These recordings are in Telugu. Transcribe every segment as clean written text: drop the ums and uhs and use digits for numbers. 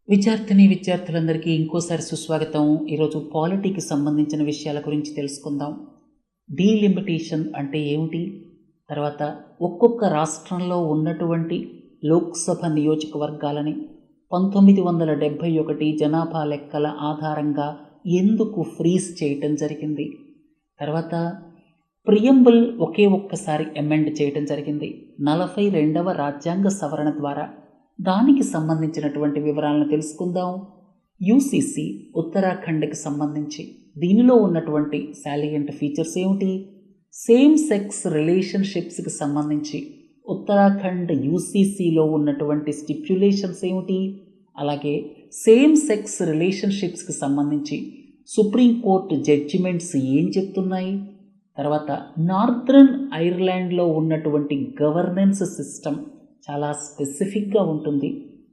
విద్యార్థులందరికీ ఇంకోసారి సుస్వాగతం. ఈరోజు పాలిటీకి సంబంధించిన విషయాల గురించి తెలుసుకుందాం. డీలిమిటేషన్ అంటే ఏమిటి, తర్వాత ఒక్కొక్క రాష్ట్రంలో ఉన్నటువంటి లోక్సభ నియోజకవర్గాలని 1971 జనాభా లెక్కల ఆధారంగా ఎందుకు ఫ్రీజ్ చేయటం జరిగింది, తర్వాత ప్రియంబుల్ ఒక్కసారి అమెండ్ చేయటం జరిగింది 42వ రాజ్యాంగ సవరణ ద్వారా. దానికి సంబంధించినటువంటి వివరాలను తెలుసుకుందాం. యూసీసీ ఉత్తరాఖండ్కి సంబంధించి దీనిలో ఉన్నటువంటి సాలియంట్ ఫీచర్స్ ఏమిటి, సేమ్ సెక్స్ రిలేషన్షిప్స్కి సంబంధించి ఉత్తరాఖండ్ యూసీసీలో ఉన్నటువంటి స్టిప్యులేషన్స్ ఏమిటి, అలాగే సేమ్ సెక్స్ రిలేషన్షిప్స్కి సంబంధించి సుప్రీంకోర్టు జడ్జిమెంట్స్ ఏం చెప్తున్నాయి, తర్వాత నార్దర్న్ ఐర్లాండ్లో ఉన్నటువంటి గవర్నెన్స్ సిస్టమ్ చాలా స్పెసిఫిక్గా ఉంటుంది,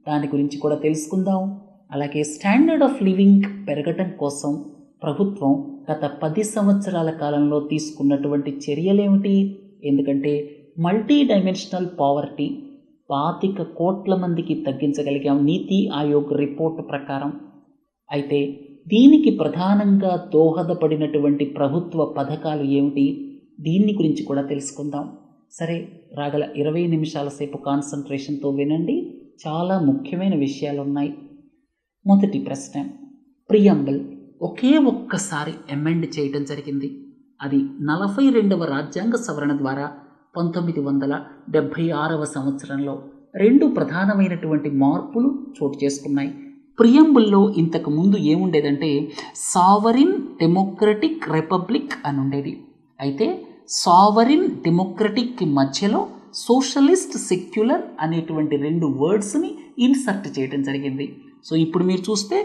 దాని గురించి కూడా తెలుసుకుందాం. అలాగే స్టాండర్డ్ ఆఫ్ లివింగ్ పెరగటం కోసం ప్రభుత్వం గత 10 సంవత్సరాల కాలంలో తీసుకున్నటువంటి చర్యలేమిటి, ఎందుకంటే మల్టీ డైమెన్షనల్ పావర్టీ 25 కోట్ల మందికి తగ్గించగలిగాం నీతి ఆయోగ్ రిపోర్ట్ ప్రకారం. అయితే దీనికి ప్రధానంగా దోహదపడినటువంటి ప్రభుత్వ పథకాలు ఏమిటి, దీన్ని గురించి కూడా తెలుసుకుందాం. సరే, రాగల 20 నిమిషాల సేపు కాన్సన్ట్రేషన్తో వినండి, చాలా ముఖ్యమైన విషయాలు ఉన్నాయి. మొదటి ప్రశ్న, ప్రియంబుల్ ఒక్కసారి అమెండ్ చేయడం జరిగింది. అది 42వ రాజ్యాంగ సవరణ ద్వారా 1976వ సంవత్సరంలో 2 ప్రధానమైనటువంటి మార్పులు చోటు చేసుకున్నాయి. ప్రియంబుల్లో ఇంతకు ముందు ఏముండేదంటే సావరిన్ డెమోక్రటిక్ రిపబ్లిక్ అని ఉండేది. అయితే సావరిన్ డెమోక్రటిక్ మధ్యలో సోషలిస్ట్ సెక్యులర్ అనేటువంటి 2 వర్డ్స్ని ఇన్సర్ట్ చేయడం జరిగింది. సో ఇప్పుడు మీరు చూస్తే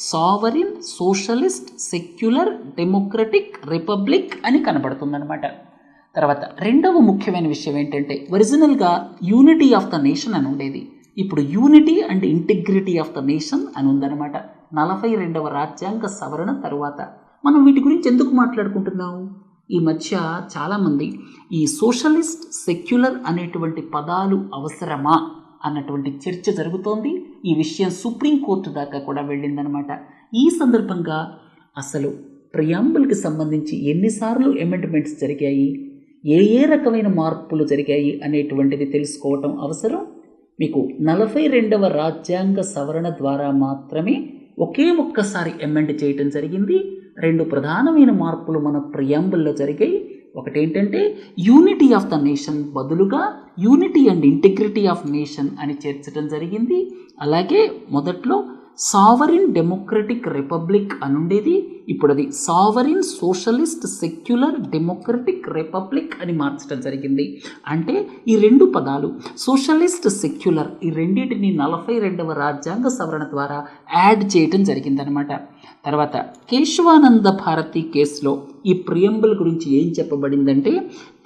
sovereign socialist secular democratic republic అని కనబడుతుందన్నమాట. తర్వాత రెండవ ముఖ్యమైన విషయం ఏంటంటే ఒరిజినల్గా యూనిటీ ఆఫ్ ద నేషన్ అని ఉండేది, ఇప్పుడు unity and integrity of the nation అని ఉందన్నమాట 42వ రాజ్యాంగ సవరణ తరువాత. మనం వీటి గురించి ఎందుకు మాట్లాడుకుంటున్నాము, ఈ మధ్య చాలామంది ఈ సోషలిస్ట్ సెక్యులర్ అనేటువంటి పదాలు అవసరమా అన్నటువంటి చర్చ జరుగుతోంది. ఈ విషయం సుప్రీంకోర్టు దాకా కూడా వెళ్ళిందనమాట. ఈ సందర్భంగా అసలు ప్రియంబుల్కి సంబంధించి ఎన్నిసార్లు అమెండ్మెంట్స్ జరిగాయి, ఏ రకమైన మార్పులు జరిగాయి అనేటువంటిది తెలుసుకోవటం అవసరం. మీకు 42వ రాజ్యాంగ సవరణ ద్వారా మాత్రమే ఒక్కసారి అమెండ్ చేయటం జరిగింది. 2 ప్రధానమైన మార్పులు మన ప్రియంబుల్లో జరిగాయి. ఒకటేంటంటే యూనిటీ ఆఫ్ ద నేషన్ బదులుగా unity and integrity of nation అని చేర్చడం జరిగింది. అలాగే మొదట్లో సావరిన్ డెమోక్రటిక్ రిపబ్లిక్ అని ఉండేది, ఇప్పుడు అది sovereign socialist secular democratic republic అని మార్చడం జరిగింది. అంటే ఈ 2 పదాలు సోషలిస్ట్ సెక్యులర్ ఈ రెండింటిని 42వ రాజ్యాంగ సవరణ ద్వారా యాడ్ చేయడం జరిగిందనమాట. తర్వాత కేశవానంద భారతి కేసులో ఈ ప్రియంబుల్ గురించి ఏం చెప్పబడిందంటే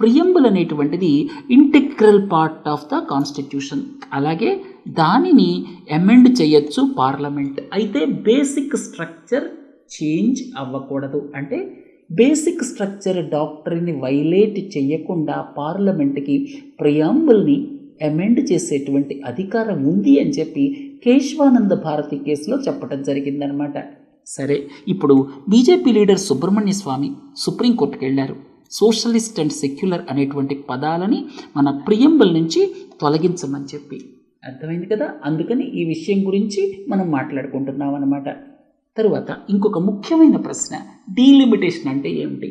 ప్రియంబుల్ అనేటువంటిది integral part of the constitution, అలాగే దానిని అమెండ్ చేయొచ్చు పార్లమెంట్. అయితే బేసిక్ స్ట్రక్చర్ చేంజ్ అవ్వకూడదు, అంటే బేసిక్ స్ట్రక్చర్ డాక్టరీని వైలేట్ చేయకుండా పార్లమెంట్కి ప్రియంబుల్ని అమెండ్ చేసేటువంటి అధికారం ఉంది అని చెప్పి కేశవానంద భారతి కేసులో చెప్పడం జరిగిందనమాట. సరే, ఇప్పుడు బీజేపీ లీడర్ సుబ్రహ్మణ్య స్వామి సుప్రీంకోర్టుకు వెళ్ళారు. సోషలిస్ట్ అండ్ సెక్యులర్ అనేటువంటి పదాలని మన ప్రియంబుల్ నుంచి తొలగించమని చెప్పి. అర్థమైంది కదా, అందుకని ఈ విషయం గురించి మనం మాట్లాడుకుంటున్నాం అన్నమాట. తరువాత ఇంకొక ముఖ్యమైన ప్రశ్న, డీలిమిటేషన్ అంటే ఏమిటి,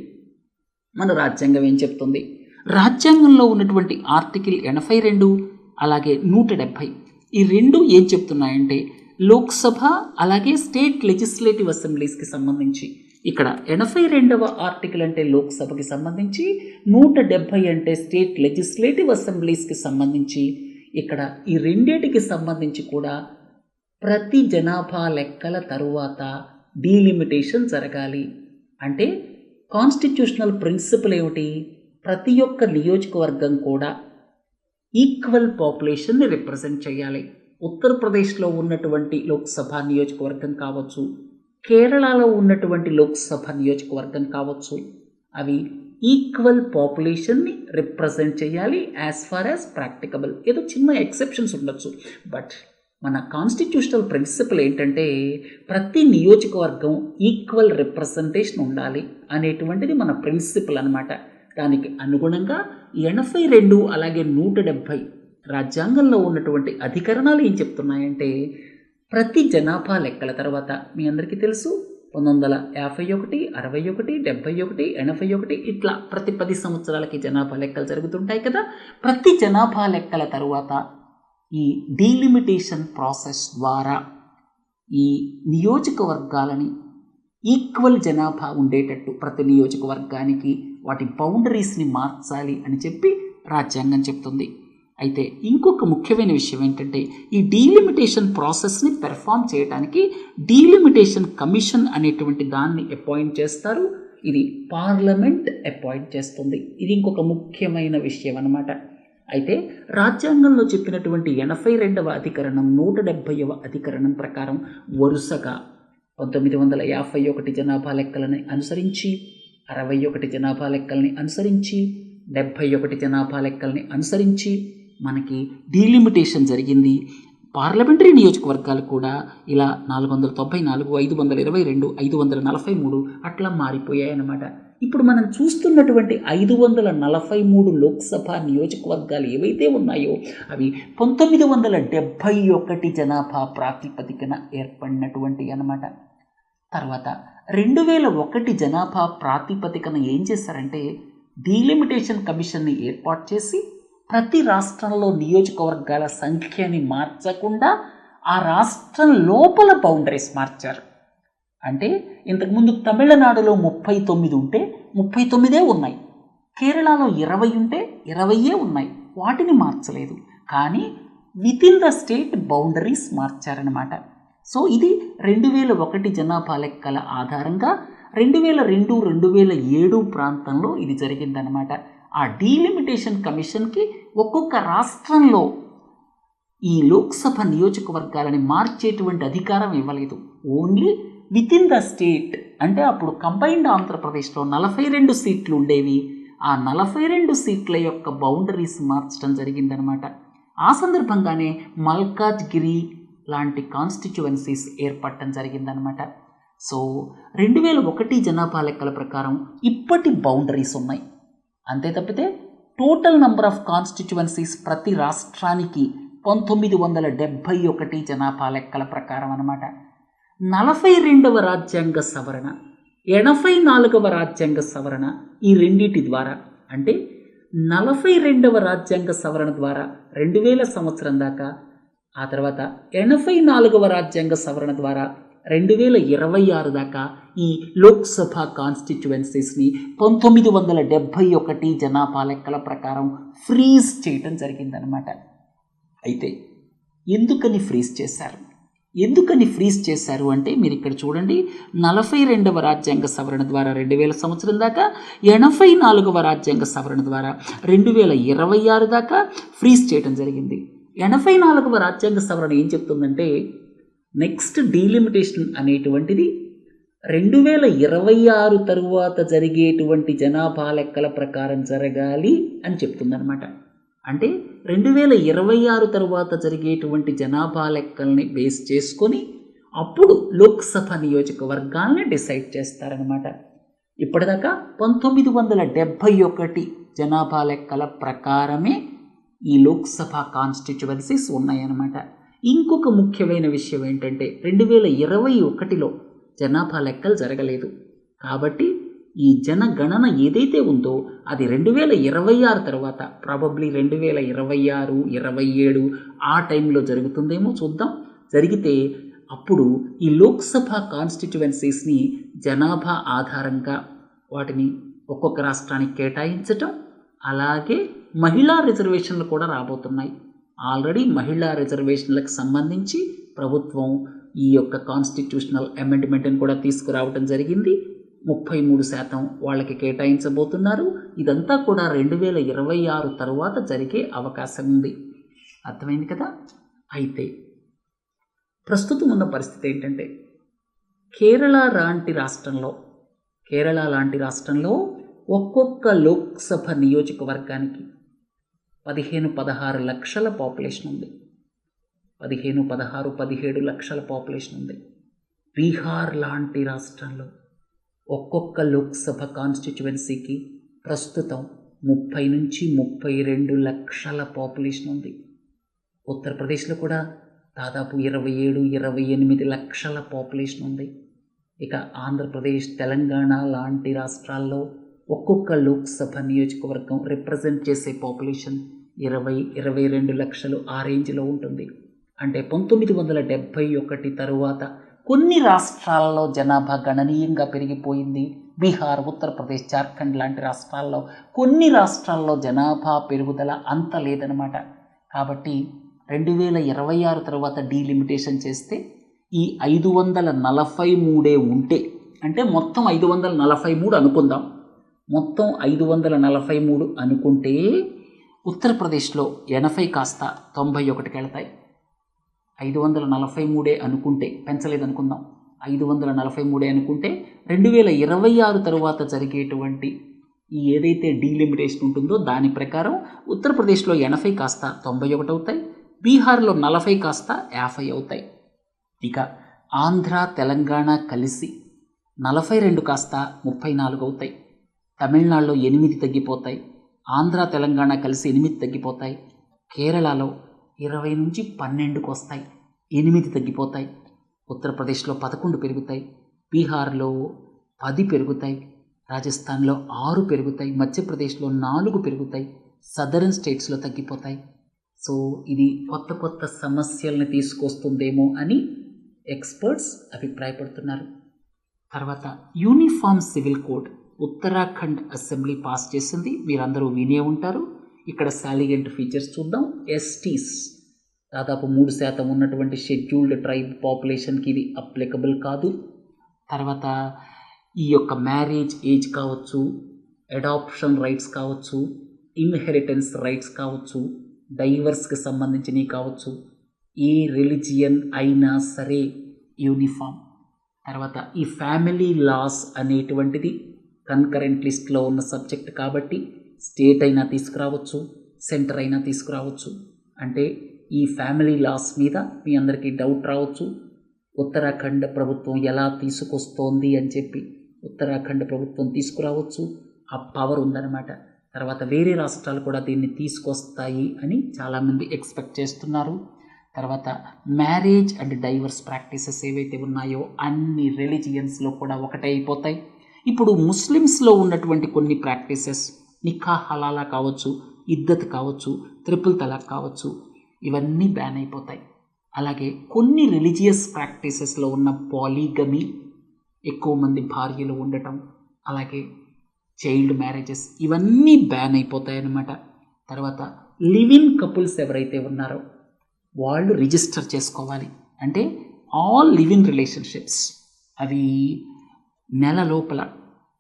మన రాజ్యాంగం ఏం చెప్తుంది. రాజ్యాంగంలో ఉన్నటువంటి ఆర్టికల్ 82 అలాగే 170 ఈ 2 ఏం చెప్తున్నాయంటే లోక్సభ అలాగే స్టేట్ లెజిస్లేటివ్ అసెంబ్లీస్కి సంబంధించి ఇక్కడ 82వ ఆర్టికల్ అంటే లోక్సభకి సంబంధించి, 170 అంటే స్టేట్ లెజిస్లేటివ్ అసెంబ్లీస్కి సంబంధించి. ఇక్కడ ఈ రెండింటికి సంబంధించి కూడా ప్రతి జనాభా లెక్కల తరువాత డీలిమిటేషన్ జరగాలి. అంటే కాన్స్టిట్యూషనల్ ప్రిన్సిపల్ ఏమిటి, ప్రతి ఒక్క నియోజకవర్గం కూడా ఈక్వల్ పాపులేషన్ని రిప్రజెంట్ చేయాలి. ఉత్తరప్రదేశ్లో ఉన్నటువంటి లోక్సభ నియోజకవర్గం కావచ్చు, కేరళలో ఉన్నటువంటి లోక్సభ నియోజకవర్గం కావచ్చు, అవి ఈక్వల్ పాపులేషన్ని రిప్రజెంట్ చేయాలి యాజ్ ఫార్ యాజ్ ప్రాక్టికబుల్. ఏదో చిన్న ఎక్సెప్షన్స్ ఉండొచ్చు, బట్ మన కాన్స్టిట్యూషనల్ ప్రిన్సిపల్ ఏంటంటే ప్రతి నియోజకవర్గం ఈక్వల్ రిప్రజెంటేషన్ ఉండాలి అనేటువంటిది మన ప్రిన్సిపల్ అనమాట. దానికి అనుగుణంగా 82 అలాగే 170 రాజ్యాంగంలో ఉన్నటువంటి అధికరణాలు ఏం చెప్తున్నాయంటే ప్రతి జనాభా లెక్కల తర్వాత మీ అందరికీ తెలుసు 1951, 61, 71, 81 ఇట్లా ప్రతి 10 సంవత్సరాలకి జనాభా లెక్కలు జరుగుతుంటాయి కదా. ప్రతి జనాభా లెక్కల తరువాత ఈ డీలిమిటేషన్ ప్రాసెస్ ద్వారా ఈ నియోజకవర్గాలని ఈక్వల్ జనాభా ఉండేటట్టు ప్రతి నియోజకవర్గానికి వాటి బౌండరీస్ని మార్చాలి అని చెప్పి రాజ్యాంగం చెప్తుంది. అయితే ఇంకొక ముఖ్యమైన విషయం ఏంటంటే ఈ డీలిమిటేషన్ ప్రాసెస్ని పెర్ఫామ్ చేయడానికి డీలిమిటేషన్ కమిషన్ అనేటువంటి దాన్ని అపాయింట్ చేస్తారు. ఇది పార్లమెంట్ అపాయింట్ చేస్తుంది. ఇది ఇంకొక ముఖ్యమైన విషయం అన్నమాట. అయితే రాజ్యాంగంలో చెప్పినటువంటి 82వ అధికరణం 170వ అధికరణం ప్రకారం వరుసగా 1951 జనాభా లెక్కలని అనుసరించి, 61 జనాభా లెక్కల్ని అనుసరించి, 71 జనాభా లెక్కల్ని అనుసరించి మనకి డీలిమిటేషన్ జరిగింది. పార్లమెంటరీ నియోజకవర్గాలు కూడా ఇలా 494, 522, 543 అట్లా మారిపోయాయి అన్నమాట. ఇప్పుడు మనం చూస్తున్నటువంటి 543 లోక్సభ నియోజకవర్గాలు ఏవైతే ఉన్నాయో అవి 1971 జనాభా ప్రాతిపదికన ఏర్పడినటువంటి అన్నమాట. తర్వాత 2001 జనాభా ప్రాతిపదికన ఏం చేశారంటే డీలిమిటేషన్ కమిషన్ని ఏర్పాటు చేసి ప్రతి రాష్ట్రంలో నియోజకవర్గాల సంఖ్యని మార్చకుండా ఆ రాష్ట్రం లోపల బౌండరీస్ మార్చారు. అంటే ఇంతకుముందు తమిళనాడులో 39 ఉంటే 39 ఉన్నాయి, కేరళలో 20 ఉంటే 20 ఉన్నాయి, వాటిని మార్చలేదు. కానీ వితిన్ ద స్టేట్ బౌండరీస్ మార్చారనమాట. సో ఇది 2001 జనాభా లెక్కల ఆధారంగా 2002, 2007 ప్రాంతంలో ఇది జరిగిందనమాట. ఆ డీలిమిటేషన్ కమిషన్కి ఒక్కొక్క రాష్ట్రంలో ఈ లోక్సభ నియోజకవర్గాలని మార్చేటువంటి అధికారం ఇవ్వలేదు. Only within the state. అంటే అప్పుడు కంబైన్డ్ ఆంధ్రప్రదేశ్లో 42 సీట్లు ఉండేవి. ఆ 42 సీట్ల యొక్క బౌండరీస్ మార్చడం జరిగిందనమాట. ఆ సందర్భంగానే మల్కాజ్గిరి లాంటి కాన్స్టిట్యువెన్సీస్ ఏర్పడటం జరిగిందనమాట. సో 2001 జనాభా లెక్కల ప్రకారం ఇప్పటి బౌండరీస్ ఉన్నాయి. అంతే తప్పితే టోటల్ నంబర్ ఆఫ్ కాన్స్టిట్యువెన్సీస్ ప్రతి రాష్ట్రానికి 1971 జనాభా లెక్కల ప్రకారం అన్నమాట. 42వ రాజ్యాంగ సవరణ, 84వ రాజ్యాంగ సవరణ ఈ రెండింటి ద్వారా అంటే 42వ రాజ్యాంగ సవరణ ద్వారా 2000 సంవత్సరం దాకా, ఆ తర్వాత 84వ రాజ్యాంగ సవరణ ద్వారా 2026 దాకా ఈ లోక్సభ కాన్స్టిట్యువెన్సీస్ని 1971 జనాభా లెక్కల ప్రకారం ఫ్రీజ్ చేయటం జరిగిందనమాట. అయితే ఎందుకని ఫ్రీజ్ చేశారు అంటే మీరు ఇక్కడ చూడండి, 42వ రాజ్యాంగ సవరణ ద్వారా 2000 సంవత్సరం దాకా, 84వ రాజ్యాంగ సవరణ ద్వారా 2026 దాకా ఫ్రీజ్ చేయటం జరిగింది. 84వ రాజ్యాంగ సవరణ ఏం చెప్తుందంటే నెక్స్ట్ డీలిమిటేషన్ అనేటువంటిది 2026 తరువాత జరిగేటువంటి జనాభా లెక్కల ప్రకారం జరగాలి అని చెప్తుందనమాట. అంటే 2026 తరువాత జరిగేటువంటి జనాభా లెక్కల్ని బేస్ చేసుకొని అప్పుడు లోక్సభ నియోజకవర్గాల్ని డిసైడ్ చేస్తారనమాట. ఇప్పటిదాకా 1971 జనాభా లెక్కల ప్రకారమే ఈ లోక్సభ కాన్స్టిట్యువెన్సీస్ ఉన్నాయన్నమాట. ఇంకొక ముఖ్యమైన విషయం ఏంటంటే 2021లో జనాభా లెక్కలు జరగలేదు. కాబట్టి ఈ జనగణన ఏదైతే ఉందో అది 2026 తర్వాత ప్రాబబ్లీ 2026, 27 ఆ టైంలో జరుగుతుందేమో చూద్దాం. జరిగితే అప్పుడు ఈ లోక్సభ కాన్స్టిట్యువెన్సీస్ని జనాభా ఆధారంగా వాటిని ఒక్కొక్క రాష్ట్రానికి కేటాయించటం, అలాగే మహిళా రిజర్వేషన్లు కూడా రాబోతున్నాయి. ఆల్రెడీ మహిళా రిజర్వేషన్లకు సంబంధించి ప్రభుత్వం ఈ యొక్క కాన్స్టిట్యూషనల్ అమెండ్మెంట్ని కూడా తీసుకురావడం జరిగింది. 33% వాళ్ళకి కేటాయించబోతున్నారు. ఇదంతా కూడా 2026 తరువాత జరిగే అవకాశం ఉంది. అర్థమైంది కదా. అయితే ప్రస్తుతం ఉన్న పరిస్థితి ఏంటంటే కేరళ లాంటి రాష్ట్రంలో ఒక్కొక్క లోక్సభ నియోజకవర్గానికి 15-16 లక్షల పాపులేషన్ ఉంది. 15, 16, 17 లక్షల పాపులేషన్ ఉంది. బీహార్ లాంటి రాష్ట్రంలో ఒక్కొక్క లోక్సభ కాన్స్టిట్యువెన్సీకి ప్రస్తుతం 30 నుంచి 32 లక్షల పాపులేషన్ ఉంది. ఉత్తరప్రదేశ్లో కూడా దాదాపు 27, 28 లక్షల పాపులేషన్ ఉంది. ఇక ఆంధ్రప్రదేశ్, తెలంగాణ లాంటి రాష్ట్రాల్లో ఒక్కొక్క లోక్సభ నియోజకవర్గం రిప్రజెంట్ చేసే పాపులేషన్ 20, 22 లక్షలు ఆ రేంజ్లో ఉంటుంది. అంటే 1971 తరువాత కొన్ని రాష్ట్రాల్లో జనాభా గణనీయంగా పెరిగిపోయింది. బీహార్, ఉత్తరప్రదేశ్, జార్ఖండ్ లాంటి రాష్ట్రాల్లో కొన్ని రాష్ట్రాల్లో జనాభా పెరుగుదల అంత లేదనమాట. కాబట్టి 2026 తర్వాత డీలిమిటేషన్ చేస్తే ఈ 543 ఉంటే, అంటే మొత్తం 543 అనుకుందాం. మొత్తం 543 అనుకుంటే ఉత్తరప్రదేశ్లో 80 కాస్త 91కి వెళ్తాయి. 543 అనుకుంటే, పెంచలేదనుకుందాం, 543 అనుకుంటే 2026 తరువాత జరిగేటువంటి ఈ ఏదైతే డీలిమిటేషన్ ఉంటుందో దాని ప్రకారం ఉత్తరప్రదేశ్లో 80 కాస్త 91 అవుతాయి, బీహార్లో 40 కాస్త 50 అవుతాయి. ఇక ఆంధ్ర, తెలంగాణ కలిసి 42 కాస్త 34 అవుతాయి. తమిళనాడులో 8 తగ్గిపోతాయి. ఆంధ్ర, తెలంగాణ కలిసి 8 తగ్గిపోతాయి. కేరళలో 20 నుంచి 12కు వస్తాయి, 8 తగ్గిపోతాయి. ఉత్తరప్రదేశ్లో 11 పెరుగుతాయి, బీహార్లో 10 పెరుగుతాయి, రాజస్థాన్లో 6 పెరుగుతాయి, మధ్యప్రదేశ్లో 4 పెరుగుతాయి, సదరన్ స్టేట్స్లో తగ్గిపోతాయి. సో ఇది కొత్త కొత్త సమస్యల్ని తీసుకొస్తుందేమో అని ఎక్స్పర్ట్స్ అభిప్రాయపడుతున్నారు. తర్వాత uniform civil code Uttarakhand assembly pass చేసింది, మీరందరూ వినే ఉంటారు. ఇక్కడ సాలిగెంట్ ఫీచర్స్ చూద్దాం. ఎస్టీస్ దాదాపు 3% ఉన్నటువంటి షెడ్యూల్డ్ ట్రైబ్ పాపులేషన్కి ఇది అప్లికబుల్ కాదు. తర్వాత ఈ యొక్క మ్యారేజ్ ఏజ్ కావచ్చు, అడాప్షన్ రైట్స్ కావచ్చు, ఇన్హెరిటెన్స్ రైట్స్ కావచ్చు, డైవర్స్కి సంబంధించినవి కావచ్చు, ఏ రిలిజియన్ అయినా సరే యూనిఫామ్. తర్వాత ఈ ఫ్యామిలీ లాస్ అనేటువంటిది కన్కరెంట్ లిస్ట్లో ఉన్న సబ్జెక్ట్ కాబట్టి స్టేట్ అయినా తీసుకురావచ్చు, సెంటర్ అయినా తీసుకురావచ్చు. అంటే ఈ ఫ్యామిలీ లాస్ మీద మీ అందరికీ డౌట్ రావచ్చు, ఉత్తరాఖండ్ ప్రభుత్వం ఎలా తీసుకొస్తోంది అని చెప్పి. ఉత్తరాఖండ్ ప్రభుత్వం తీసుకురావచ్చు, ఆ పవర్ ఉందన్నమాట. తర్వాత వేరే రాష్ట్రాలు కూడా దీన్ని తీసుకొస్తాయి అని చాలామంది ఎక్స్పెక్ట్ చేస్తున్నారు. తర్వాత మ్యారేజ్ అండ్ డైవర్స్ ప్రాక్టీసెస్ ఏవైతే ఉన్నాయో అన్ని రిలీజియన్స్లో కూడా ఒకటే అయిపోతాయి. ఇప్పుడు ముస్లిమ్స్లో ఉన్నటువంటి కొన్ని ప్రాక్టీసెస్, నికా హలాలా కావచ్చు, ఇద్దత్ కావచ్చు, ట్రిపుల్ తలాక్ కావచ్చు, ఇవన్నీ బ్యాన్ అయిపోతాయి. అలాగే కొన్ని రిలీజియస్ ప్రాక్టీసెస్లో ఉన్న పాలీగమీ, ఎక్కువ మంది భార్యలు ఉండటం, అలాగే చైల్డ్ మ్యారేజెస్, ఇవన్నీ బ్యాన్ అయిపోతాయి అన్నమాట. తర్వాత లివ్ ఇన్ కపుల్స్ ఎవరైతే ఉన్నారో వాళ్ళు రిజిస్టర్ చేసుకోవాలి. అంటే ఆల్ లివ్ ఇన్ రిలేషన్షిప్స్ అవి నెల లోపల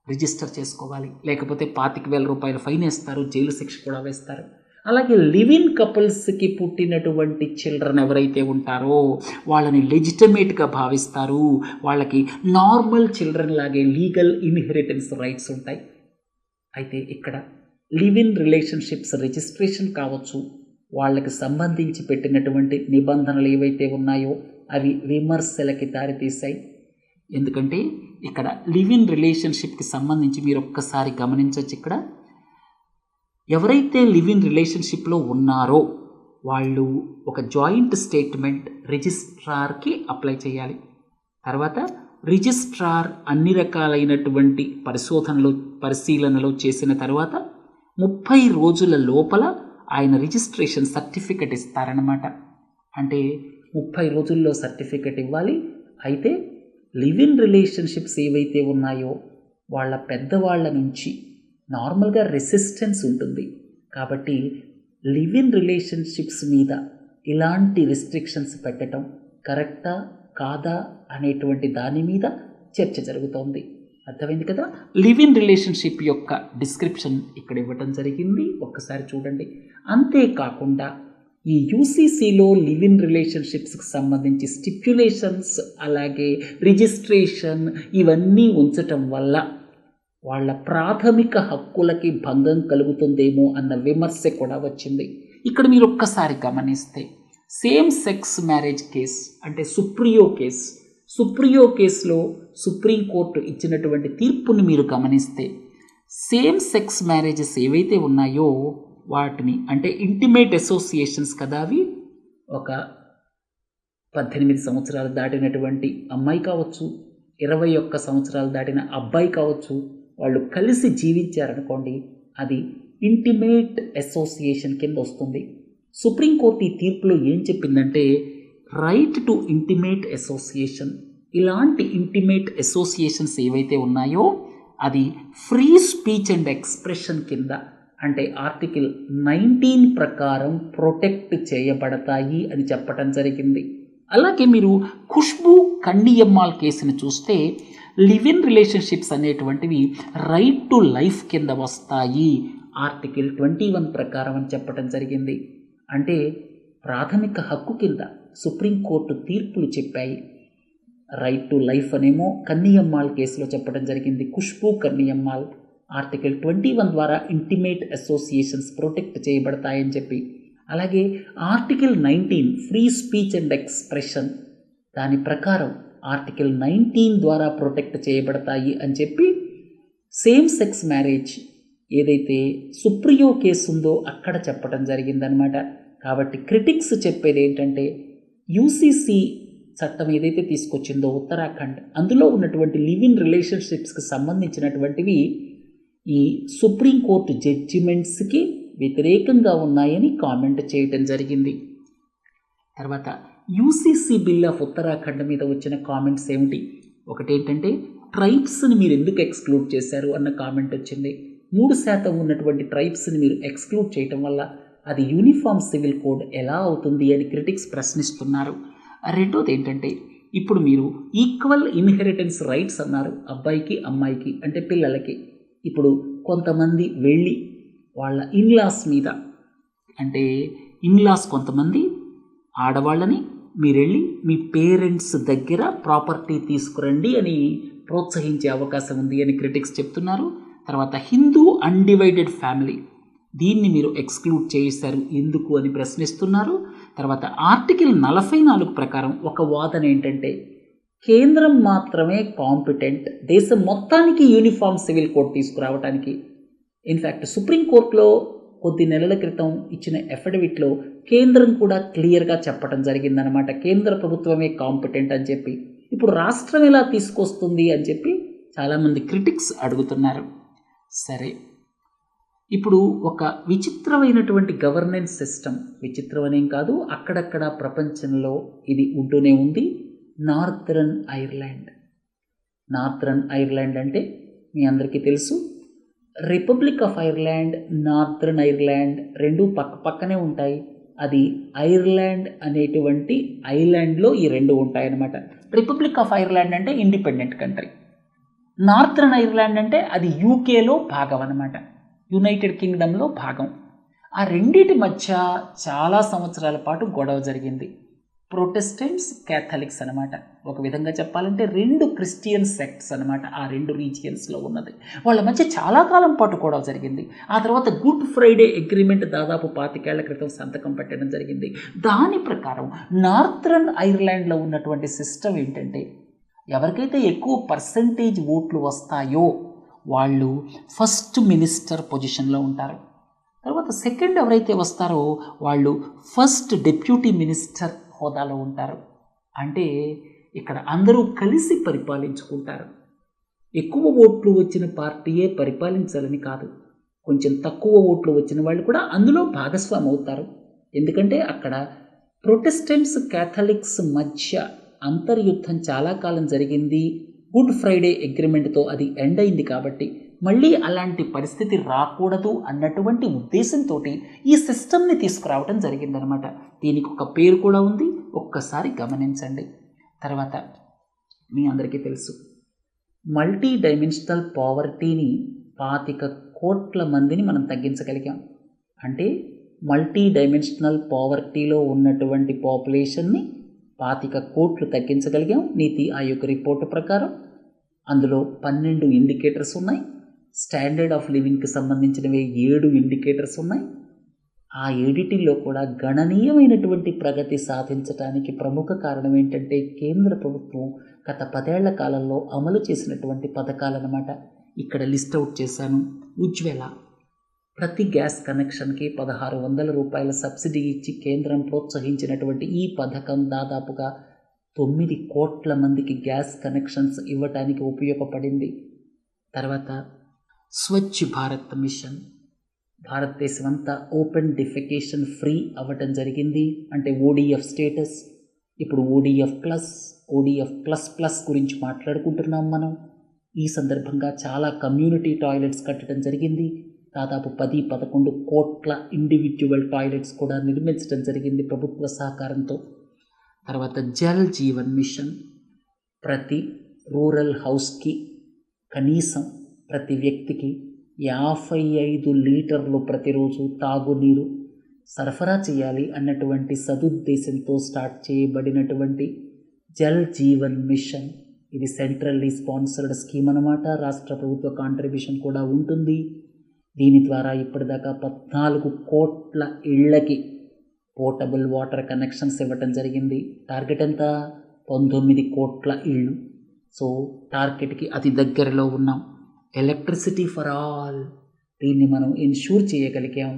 రిజిస్టర్ చేసుకోవాలి, లేకపోతే 25,000 రూపాయలు ఫైన్ వేస్తారు, జైలు శిక్ష కూడా వేస్తారు. అలాగే లివ్ ఇన్ కపుల్స్కి పుట్టినటువంటి చిల్డ్రన్ ఎవరైతే ఉంటారో వాళ్ళని లెజిటిమేట్గా భావిస్తారు, వాళ్ళకి నార్మల్ చిల్డ్రన్ లాగే లీగల్ ఇన్హెరిటెన్స్ రైట్స్ ఉంటాయి. అయితే ఇక్కడ లివ్ ఇన్ రిలేషన్షిప్స్ రిజిస్ట్రేషన్ కావచ్చు, వాళ్ళకి సంబంధించి పెట్టినటువంటి నిబంధనలు ఏవైతే ఉన్నాయో అవి విమర్శలకి దారితీశాయి. ఎందుకంటే ఇక్కడ లివ్ ఇన్ రిలేషన్షిప్కి సంబంధించి మీరు ఒక్కసారి గమనించవచ్చు. ఇక్కడ ఎవరైతే లివ్ ఇన్ రిలేషన్షిప్లో ఉన్నారో వాళ్ళు ఒక జాయింట్ స్టేట్మెంట్ రిజిస్ట్రార్కి అప్లై చేయాలి. తర్వాత రిజిస్ట్రార్ అన్ని రకాలైనటువంటి పరిశీలనలు చేసిన తర్వాత 30 రోజుల లోపల ఆయన రిజిస్ట్రేషన్ సర్టిఫికెట్ ఇస్తారనమాట. అంటే 30 రోజుల్లో సర్టిఫికెట్ ఇవ్వాలి. అయితే లివ్ ఇన్ రిలేషన్షిప్స్ ఏవైతే ఉన్నాయో వాళ్ళ పెద్దవాళ్ళ నుంచి నార్మల్గా రెసిస్టెన్స్ ఉంటుంది. కాబట్టి లివ్ ఇన్ రిలేషన్షిప్స్ మీద ఇలాంటి రిస్ట్రిక్షన్స్ పెట్టడం కరెక్టా కాదా అనేటువంటి దాని మీద చర్చ జరుగుతోంది. అర్థమైంది కదా. లివ్ ఇన్ రిలేషన్షిప్ యొక్క డిస్క్రిప్షన్ ఇక్కడ ఇవ్వటం జరిగింది, ఒక్కసారి చూడండి. అంతేకాకుండా ఈ యూసీసీలో లివ్ ఇన్ రిలేషన్షిప్స్కి సంబంధించి స్టిప్యులేషన్స్ అలాగే రిజిస్ట్రేషన్ ఇవన్నీ ఉంచటం వల్ల వాళ్ళ ప్రాథమిక హక్కులకి భంగం కలుగుతుందేమో అన్న విమర్శ కూడా వచ్చింది. ఇక్కడ మీరు ఒక్కసారి గమనిస్తే సేమ్ సెక్స్ మ్యారేజ్ కేస్ అంటే సుప్రియో కేసులో సుప్రీంకోర్టు ఇచ్చినటువంటి తీర్పుని మీరు గమనిస్తే సేమ్ సెక్స్ మ్యారేజెస్ ఏవైతే ఉన్నాయో వాటిని అంటే ఇంటిమేట్ అసోసియేషన్స్ కదా అవి, ఒక 18 సంవత్సరాలు దాటినటువంటి అమ్మాయి కావచ్చు, 21 సంవత్సరాలు దాటిన అబ్బాయి కావచ్చు, వాళ్ళు కలిసి జీవించారనుకోండి, అది ఇంటిమేట్ అసోసియేషన్ కింద వస్తుంది. సుప్రీంకోర్టు ఈ తీర్పులో ఏం చెప్పిందంటే రైట్ టు ఇంటిమేట్ అసోసియేషన్, ఇలాంటి ఇంటిమేట్ అసోసియేషన్స్ ఏవైతే ఉన్నాయో అది ఫ్రీ స్పీచ్ అండ్ ఎక్స్ప్రెషన్ కింద అంటే ఆర్టికల్ 19 ప్రకారం ప్రొటెక్ట్ చేయబడతాయి అని చెప్పడం జరిగింది. అలాగే మీరు ఖుష్బూ కన్నియమ్మాల్ కేసును చూస్తే లివ్ ఇన్ రిలేషన్షిప్స్ అనేటువంటివి రైట్ టు లైఫ్ కింద వస్తాయి ఆర్టికల్ 21 ప్రకారం అని చెప్పడం జరిగింది. అంటే ప్రాథమిక హక్కు కింద సుప్రీంకోర్టు తీర్పులు చెప్పాయి. రైట్ టు లైఫ్ అనేమో కన్నియమ్మాల్ కేసులో చెప్పడం జరిగింది. ఖుష్బూ కన్నియమ్మాల్ ఆర్టికల్ 21 ద్వారా ఇంటిమేట్ అసోసియేషన్స్ ప్రొటెక్ట్ చేయబడతాయని చెప్పి, అలాగే article 19 free speech and expression దాని ప్రకారం ఆర్టికల్ 19 ద్వారా ప్రొటెక్ట్ చేయబడతాయి అని చెప్పి సేమ్ సెక్స్ మ్యారేజ్ ఏదైతే సుప్రియో కేసు ఉందో అక్కడ చెప్పడం జరిగిందనమాట. కాబట్టి క్రిటిక్స్ చెప్పేది ఏంటంటే యూసీసీ చట్టం ఏదైతే తీసుకొచ్చిందో ఉత్తరాఖండ్, అందులో ఉన్నటువంటి లివ్ ఇన్ రిలేషన్షిప్స్కి సంబంధించినటువంటివి ఈ సుప్రీంకోర్టు జడ్జిమెంట్స్కి వ్యతిరేకంగా ఉన్నాయని కామెంట్ చేయటం జరిగింది. తర్వాత యూసీసీ బిల్ ఆఫ్ ఉత్తరాఖండ్ మీద వచ్చిన కామెంట్స్ ఏమిటి? ఒకటేంటంటే ట్రైబ్స్ని మీరు ఎందుకు ఎక్స్క్లూడ్ చేశారు అన్న కామెంట్ వచ్చింది. 3% ఉన్నటువంటి ట్రైబ్స్ని మీరు ఎక్స్క్లూడ్ చేయటం వల్ల అది యూనిఫామ్ సివిల్ కోడ్ ఎలా అవుతుంది అని క్రిటిక్స్ ప్రశ్నిస్తున్నారు. రెండోది ఏంటంటే ఇప్పుడు మీరు ఈక్వల్ ఇన్హెరిటెన్స్ రైట్స్ అన్నారు అబ్బాయికి అమ్మాయికి అంటే పిల్లలకి. ఇప్పుడు కొంతమంది వెళ్ళి వాళ్ళ ఇన్లాస్ మీద అంటే ఇన్లాస్ కొంతమంది ఆడవాళ్ళని మీరు వెళ్ళి మీ పేరెంట్స్ దగ్గర ప్రాపర్టీ తీసుకురండి అని ప్రోత్సహించే అవకాశం ఉంది అని క్రిటిక్స్ చెప్తున్నారు. తర్వాత హిందూ అన్డివైడెడ్ ఫ్యామిలీ దీన్ని మీరు ఎక్స్క్లూడ్ చేశారు ఎందుకు అని ప్రశ్నిస్తున్నారు. తర్వాత ఆర్టికల్ 44 ప్రకారం ఒక వాదన ఏంటంటే కేంద్రం మాత్రమే కాంపిటెంట్ దేశం మొత్తానికి యూనిఫామ్ సివిల్ కోడ్ తీసుకురావడానికి. ఇన్ఫ్యాక్ట్ సుప్రీంకోర్టులో కొద్ది నెలల క్రితం ఇచ్చిన ఎఫిడవిట్లో కేంద్రం కూడా క్లియర్గా చెప్పడం జరిగిందనమాట, కేంద్ర ప్రభుత్వమే కాంపిటెంట్ అని చెప్పి. ఇప్పుడు రాష్ట్రం ఎలా తీసుకొస్తుంది అని చెప్పి చాలామంది క్రిటిక్స్ అడుగుతున్నారు. సరే, ఇప్పుడు ఒక విచిత్రమైనటువంటి గవర్నెన్స్ సిస్టమ్, విచిత్రమనేం కాదు, అక్కడక్కడ ప్రపంచంలో ఇది ఉంటూనే ఉంది. నార్థరన్ ఐర్లాండ్ అంటే మీ అందరికీ తెలుసు. Republic of Ireland, northern Ireland రెండు పక్కనే ఉంటాయి. అది ఐర్లాండ్ అనేటువంటి ఐలాండ్లో ఈ రెండు ఉంటాయన్నమాట. రిపబ్లిక్ ఆఫ్ ఐర్లాండ్ అంటే ఇండిపెండెంట్ కంట్రీ. నార్థరన్ ఐర్లాండ్ అంటే అది యూకేలో భాగం అన్నమాట, యునైటెడ్ కింగ్డమ్లో భాగం. ఆ రెండింటి మధ్య చాలా సంవత్సరాల పాటు గొడవ జరిగింది. ప్రొటెస్టెంట్స్, క్యాథలిక్స్ అనమాట. ఒక విధంగా చెప్పాలంటే రెండు క్రిస్టియన్ సెక్ట్స్ అనమాట ఆ రెండు రీజియన్స్లో ఉన్నది. వాళ్ళ మధ్య చాలా కాలం పాటు గొడవ జరిగింది. ఆ తర్వాత గుడ్ ఫ్రైడే అగ్రిమెంట్ దాదాపు 25 ఏళ్ల క్రితం సంతకం పెట్టడం జరిగింది. దాని ప్రకారం నార్థరన్ ఐర్లాండ్లో ఉన్నటువంటి సిస్టమ్ ఏంటంటే ఎవరికైతే ఎక్కువ పర్సంటేజ్ ఓట్లు వస్తాయో వాళ్ళు ఫస్ట్ మినిస్టర్ పొజిషన్లో ఉంటారు. తర్వాత సెకండ్ ఎవరైతే వస్తారో వాళ్ళు ఫస్ట్ డెప్యూటీ మినిస్టర్ హోదాలో ఉంటారు. అంటే ఇక్కడ అందరూ కలిసి పరిపాలించుకుంటారు. ఎక్కువ ఓట్లు వచ్చిన పార్టీయే పరిపాలించాలని కాదు, కొంచెం తక్కువ ఓట్లు వచ్చిన వాళ్ళు కూడా అందులో భాగస్వామి అవుతారు. ఎందుకంటే అక్కడ ప్రొటెస్టెంట్స్, క్యాథలిక్స్ మధ్య అంతర్యుద్ధం చాలా కాలం జరిగింది. గుడ్ ఫ్రైడే అగ్రిమెంట్తో అది ఎండ్ అయింది. కాబట్టి మళ్ళీ అలాంటి పరిస్థితి రాకూడదు అన్నటువంటి ఉద్దేశంతో ఈ సిస్టమ్ని తీసుకురావడం జరిగిందనమాట. దీనికి ఒక పేరు కూడా ఉంది, ఒక్కసారి గమనించండి. తర్వాత మీ అందరికీ తెలుసు మల్టీ డైమెన్షనల్ పావర్టీని 25 కోట్ల మందిని మనం తగ్గించగలిగాం. అంటే మల్టీ డైమెన్షనల్ పావర్టీలో ఉన్నటువంటి పాపులేషన్ని 25 కోట్లు తగ్గించగలిగాం నీతి ఆయోగ్ రిపోర్టు ప్రకారం. అందులో 12 ఇండికేటర్స్ ఉన్నాయి. స్టాండర్డ్ ఆఫ్ లివింగ్కి సంబంధించినవి 7 ఇండికేటర్స్ ఉన్నాయి. ఆ ఏడిటిలో కూడా గణనీయమైనటువంటి ప్రగతి సాధించడానికి ప్రముఖ కారణం ఏంటంటే కేంద్ర ప్రభుత్వం గత 10 ఏళ్ల కాలంలో అమలు చేసినటువంటి పథకాలన్నమాట. ఇక్కడ లిస్ట్ అవుట్ చేశాను. ఉజ్వల, ప్రతి గ్యాస్ కనెక్షన్కి 1600 రూపాయల సబ్సిడీ ఇచ్చి కేంద్రం ప్రోత్సహించినటువంటి ఈ పథకం దాదాపుగా 9 కోట్ల మందికి గ్యాస్ కనెక్షన్స్ ఇవ్వటానికి ఉపయోగపడింది. తర్వాత స్వచ్ఛ భారత్ మిషన్, భారతదేశం అంతా ఓపెన్ డిఫెకేషన్ ఫ్రీ అవ్వటం జరిగింది. అంటే ఓడిఎఫ్ స్టేటస్, ఇప్పుడు ఓడిఎఫ్ ప్లస్ గురించి మాట్లాడుకుంటున్నాం మనం. ఈ సందర్భంగా చాలా కమ్యూనిటీ టాయిలెట్స్ కట్టడం జరిగింది. దాదాపు 10-11 కోట్ల ఇండివిజువల్ టాయిలెట్స్ కూడా నిర్మించడం జరిగింది ప్రభుత్వ సహకారంతో. తర్వాత జల్ జీవన్ మిషన్, ప్రతి రూరల్ హౌస్కి కనీసం ప్రతి వ్యక్తికి 55 లీటర్లు ప్రతిరోజు తాగునీరు సరఫరా చేయాలి అన్నటువంటి సదుద్దేశంతో స్టార్ట్ చేయబడినటువంటి జల్ జీవన్ మిషన్. ఇది సెంట్రల్లీ స్పాన్సర్డ్ స్కీమ్ అన్నమాట. రాష్ట్ర ప్రభుత్వ కాంట్రిబ్యూషన్ కూడా ఉంటుంది. దీని ద్వారా ఇప్పటిదాకా 14 కోట్ల ఇళ్లకి పోర్టబుల్ వాటర్ కనెక్షన్స్ ఇవ్వటం జరిగింది. టార్గెట్ ఎంత? 19 కోట్ల ఇళ్ళు. సో టార్గెట్కి అతి దగ్గరలో ఉన్నాం. ఎలక్ట్రిసిటీ ఫర్ ఆల్, దీన్ని మనం ఇన్షూర్ చేయగలిగాం.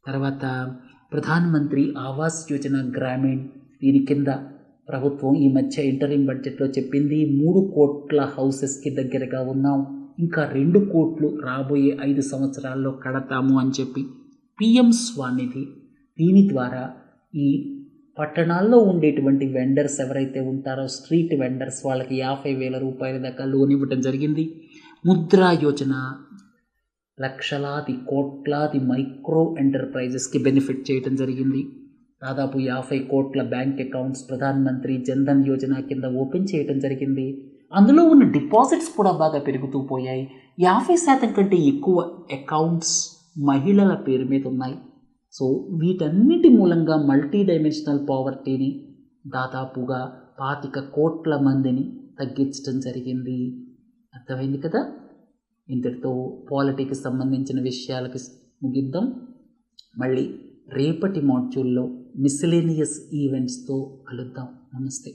తర్వాత ప్రధాన్ మంత్రి ఆవాస్ యోజన గ్రామీణ్, దీని కింద ప్రభుత్వం ఈ మధ్య ఇంటరింగ్ బడ్జెట్లో చెప్పింది 3 కోట్ల హౌసెస్కి దగ్గరగా ఉన్నాం. ఇంకా 2 కోట్లు రాబోయే 5 సంవత్సరాల్లో కడతాము అని చెప్పి. పిఎం స్వానిధి, దీని ద్వారా ఈ పట్టణాల్లో ఉండేటువంటి వెండర్స్ ఎవరైతే ఉంటారో స్ట్రీట్ వెండర్స్, వాళ్ళకి 50,000 రూపాయల దాకా లోన్ ఇవ్వటం జరిగింది. ముద్రా యోజన, లక్షలాది కోట్లాది మైక్రో ఎంటర్ప్రైజెస్కి బెనిఫిట్ చేయటం జరిగింది. దాదాపు 50 కోట్ల బ్యాంక్ అకౌంట్స్ ప్రధాన్ మంత్రి జన్ధన్ యోజన కింద ఓపెన్ చేయటం జరిగింది. అందులో ఉన్న డిపాజిట్స్ కూడా బాగా పెరుగుతూ పోయాయి. 50% కంటే ఎక్కువ అకౌంట్స్ మహిళల పేరు మీద ఉన్నాయి. సో వీటన్నిటి మూలంగా మల్టీ డైమెన్షనల్ పావర్టీని దాదాపుగా 25 కోట్ల మందిని తగ్గించడం జరిగింది. అర్థమైంది కదా? ఇంతటితో పాలిటిక్స్ సంబంధించిన విషయాలకి ముగిద్దాం. మళ్ళీ రేపటి మాడ్యూల్లో మిస్సెలేనియస్ ఈవెంట్స్తో కలుద్దాం. నమస్తే.